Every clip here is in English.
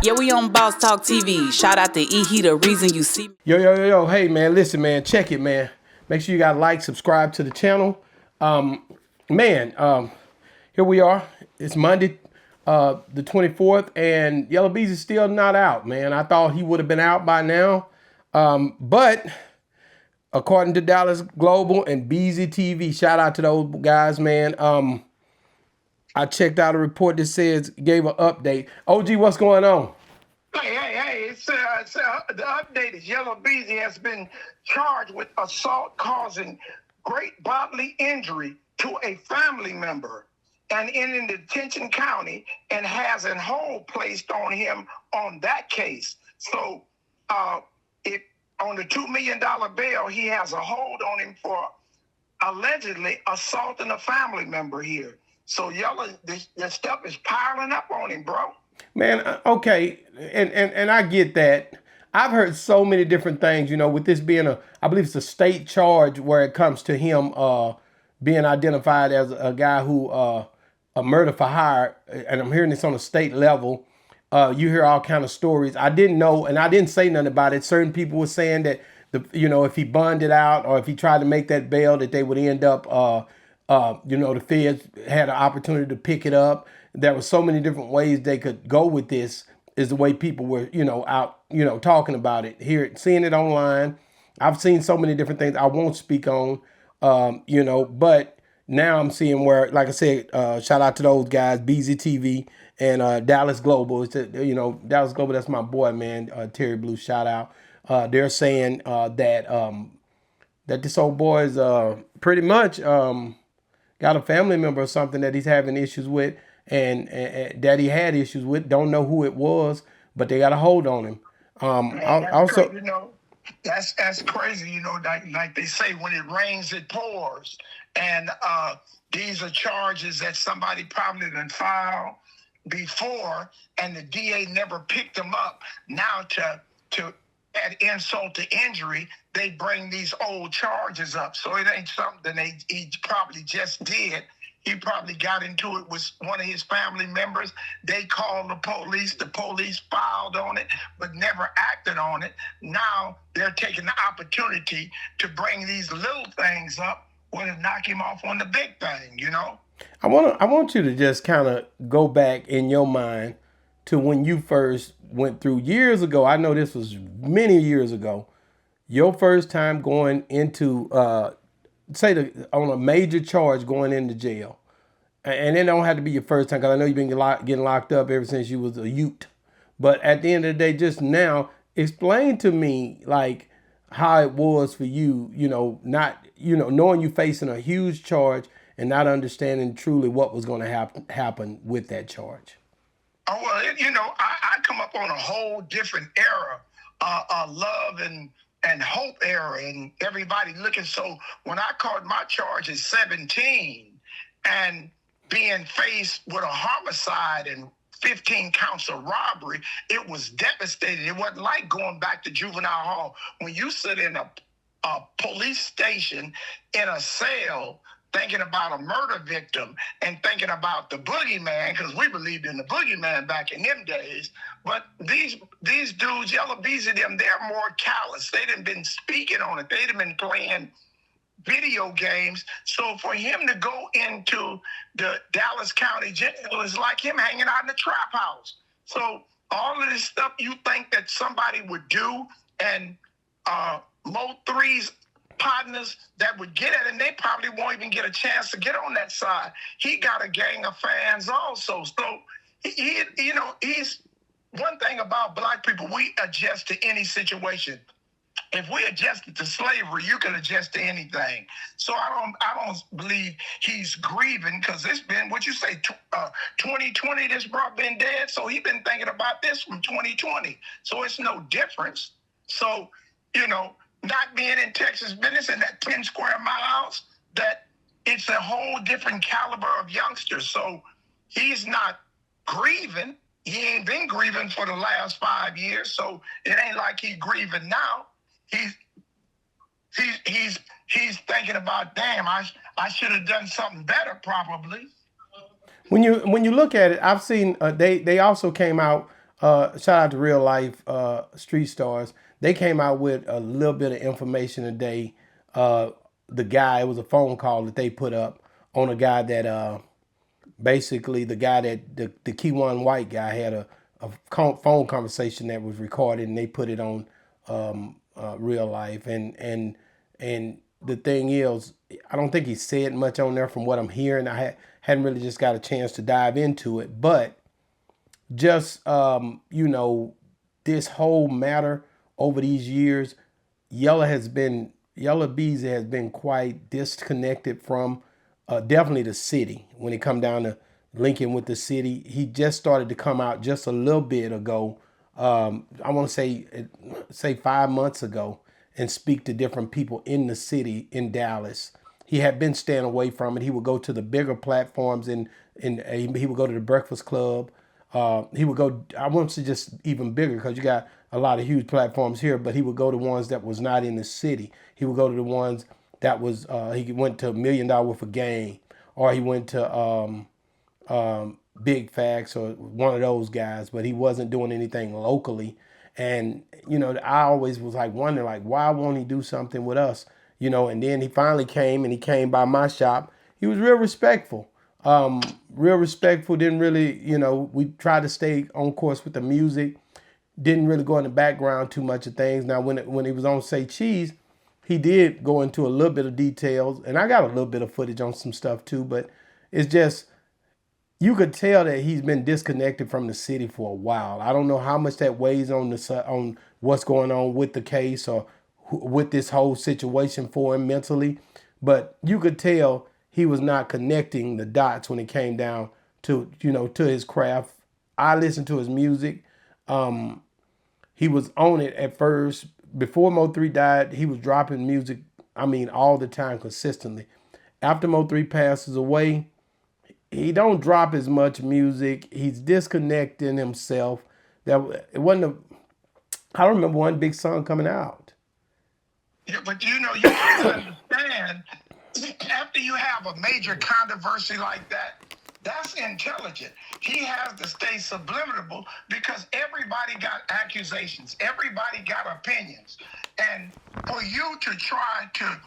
Yeah, we on Boss Talk TV. Shout out to E. He the reason you see me. Yo. Hey, man, listen, man. Check it, man. Make sure you got like, subscribe to the channel. Here we are. It's Monday, the 24th, and Yella Beezy is still not out, man. I thought he would have been out by now. But according to Dallas Global and Beezy TV, shout out to those guys, man. I checked out a report that says, gave an update. OG, what's going on? Hey, the update is Yella Beezy has been charged with assault causing great bodily injury to a family member and in detention county and has a hold placed on him on that case. So if on the $2 million bail, he has a hold on him for allegedly assaulting a family member here. So Yella, this stuff is piling up on him, bro. Man, okay, and I get that. I've heard so many different things, you know, with this being I believe it's a state charge where it comes to him being identified as a guy who a murder for hire, and I'm hearing this on a state level. You hear all kind of stories. I didn't know, and I didn't say nothing about it. Certain people were saying that if he bonded out or if he tried to make that bail, that they would end up, the feds had an opportunity to pick it up. There were so many different ways they could go with this, is the way people were, out, talking about it, seeing it online. I've seen so many different things I won't speak on, but now I'm seeing where, like I said, shout out to those guys, Beezy TV and Dallas Global. It's, Dallas Global, that's my boy, man, Terry Blue, shout out. They're saying that this old boy is pretty much got a family member or something that he's having issues with, and that he had issues with. Don't know who it was, but they got a hold on him. Also, crazy, that's crazy. Like they say, when it rains, it pours, and these are charges that somebody probably done filed before, and the DA never picked them up. Now to add insult to injury, they bring these old charges up. So it ain't something he probably just did. He probably got into it with one of his family members. They called the police filed on it, but never acted on it. Now they're taking the opportunity to bring these little things up or to knock him off on the big thing, I want you to just kind of go back in your mind to when you first went through years ago. I know this was many years ago. Your first time going into on a major charge going into jail. And it don't have to be your first time, because I know you've been getting locked up ever since you was a youth. But at the end of the day, just now, explain to me like how it was for you, not, knowing you facing a huge charge and not understanding truly what was going to happen with that charge. Oh, well, I come up on a whole different era, love and hope era, and everybody looking. So when I caught my charge at 17 and being faced with a homicide and 15 counts of robbery, it was devastating. It wasn't like going back to juvenile hall. When you sit in a police station in a cell thinking about a murder victim and thinking about the boogeyman, because we believed in the boogeyman back in them days. But these dudes, Yella Beezy, they're more callous. They done been speaking on it. They done been playing video games. So for him to go into the Dallas County Jail is like him hanging out in the trap house. So all of this stuff you think that somebody would do, and Mo3's partners that would get it, and they probably won't even get a chance to get on that side. He got a gang of fans also. So he's one thing about black people, we adjust to any situation. If we adjusted to slavery, you can adjust to anything. So I don't believe he's grieving, because it's been, what you say, 2020, this bro been dead. So he been thinking about this from 2020. So it's no difference. So, not being in Texas business and that 10 square miles, that it's a whole different caliber of youngsters. So he's not grieving. He ain't been grieving for the last 5 years. So it ain't like he's grieving now. He's thinking about, damn, I should have done something better probably. When you look at it, I've seen they also came out shout out to Real Life Street Stars. They came out with a little bit of information today. The guy, it was a phone call that they put up on a guy that basically the guy that the Keyone White guy had a phone conversation that was recorded, and they put it on Real Life. And the thing is, I don't think he said much on there from what I'm hearing. Hadn't really just got a chance to dive into it, but just this whole matter over these years, Yella Beezy has been quite disconnected from definitely the city. When it come down to linking with the city, he just started to come out just a little bit ago. I want to say 5 months ago, and speak to different people in the city in Dallas. He had been staying away from it. He would go to the bigger platforms, and he would go to the Breakfast Club. He would go, I won't say just even bigger, because you got a lot of huge platforms here, but he would go to ones that was not in the city. He would go to the ones that was, he went to $1 million worth of game, or he went to Big Facts or one of those guys, but he wasn't doing anything locally. And, I always was like wondering, like, why won't he do something with us? And then he finally came, and he came by my shop. He was real respectful. Real respectful. Didn't really, we tried to stay on course with the music. Didn't really go in the background too much of things. Now, when he was on Say Cheese, he did go into a little bit of details, and I got a little bit of footage on some stuff too. But it's just, you could tell that he's been disconnected from the city for a while. I don't know how much that weighs on what's going on with the case, or with this whole situation for him mentally, but you could tell he was not connecting the dots when it came down to to his craft. I listened to his music. He was on it at first. Before Mo3 died, he was dropping music, I mean, all the time, consistently. After Mo3 passes away, he don't drop as much music. He's disconnecting himself. That it wasn't I don't remember one big song coming out. Yeah, but you have to understand, after you have a major controversy like that, that's intelligent. He has to stay subliminal, because everybody got accusations, everybody got opinions. And for you to try to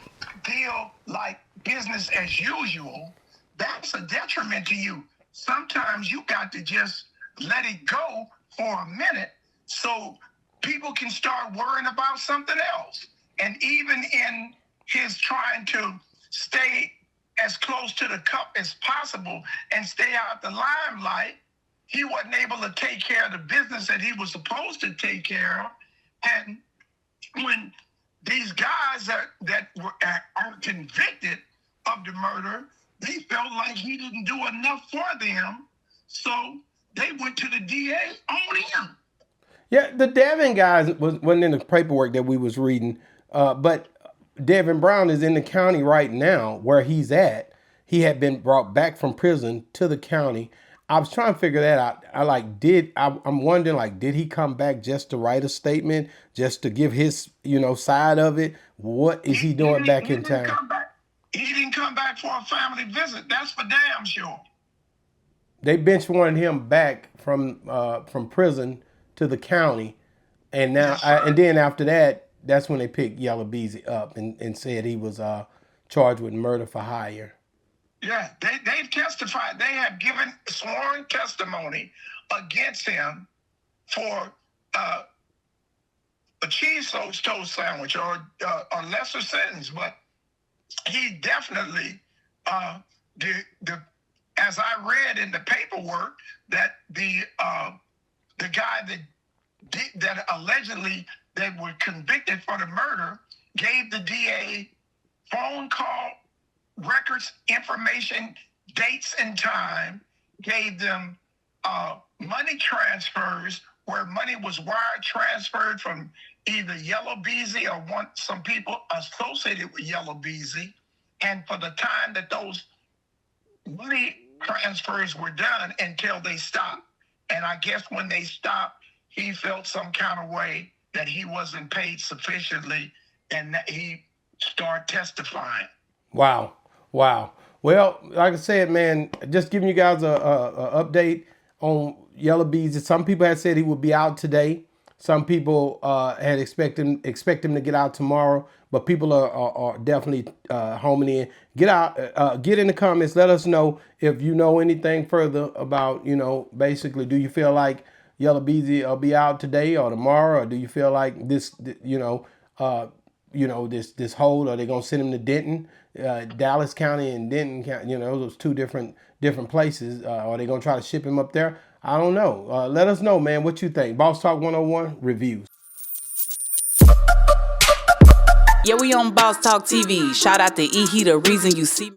deal like business as usual, that's a detriment to you. Sometimes you got to just let it go for a minute, so people can start worrying about something else. And even in his trying to stay as close to the cup as possible and stay out the limelight, he wasn't able to take care of the business that he was supposed to take care of. And when these guys that are convicted of the murder, they felt like he didn't do enough for them, so they went to the DA on him. Yeah, the Devin guys wasn't in the paperwork that we was reading, but Devin Brown is in the county right now where he's at. He had been brought back from prison to the county. I was trying to figure that out. I'm wondering, like, did he come back just to write a statement, just to give his side of it? What is he doing back in town? He didn't come back for a family visit. That's for damn sure. They bench warranted him back from prison to the county, and now Yes, and then after that, that's when they picked Yella Beezy up and said he was charged with murder for hire. Yeah, they've testified. They have given sworn testimony against him for a cheese toast sandwich, or a lesser sentence. But he definitely, as I read in the paperwork, that the guy that allegedly that were convicted for the murder gave the DA phone call records, information, dates and time, gave them money transfers where money was wire transferred from either Yella Beezy or some people associated with Yella Beezy. And for the time that those money transfers were done until they stopped. And I guess when they stopped, he felt some kind of way that he wasn't paid sufficiently, and that he started testifying. Wow. Well, like I said, man, just giving you guys a update. Yella Beezy. Some people had said he would be out today. Some people had expect him to get out tomorrow. But people are definitely homing in. Get out, get in the comments. Let us know if you know anything further about, basically, do you feel like Yella Beezy will be out today or tomorrow, or do you feel like this, this hold? Are they gonna send him to Denton, Dallas County and Denton County? Those two different places. Are they gonna try to ship him up there? I don't know. Let us know, man. What you think? Boss Talk 101 reviews. Yeah, we on Boss Talk TV. Shout out to E. He the reason you see me.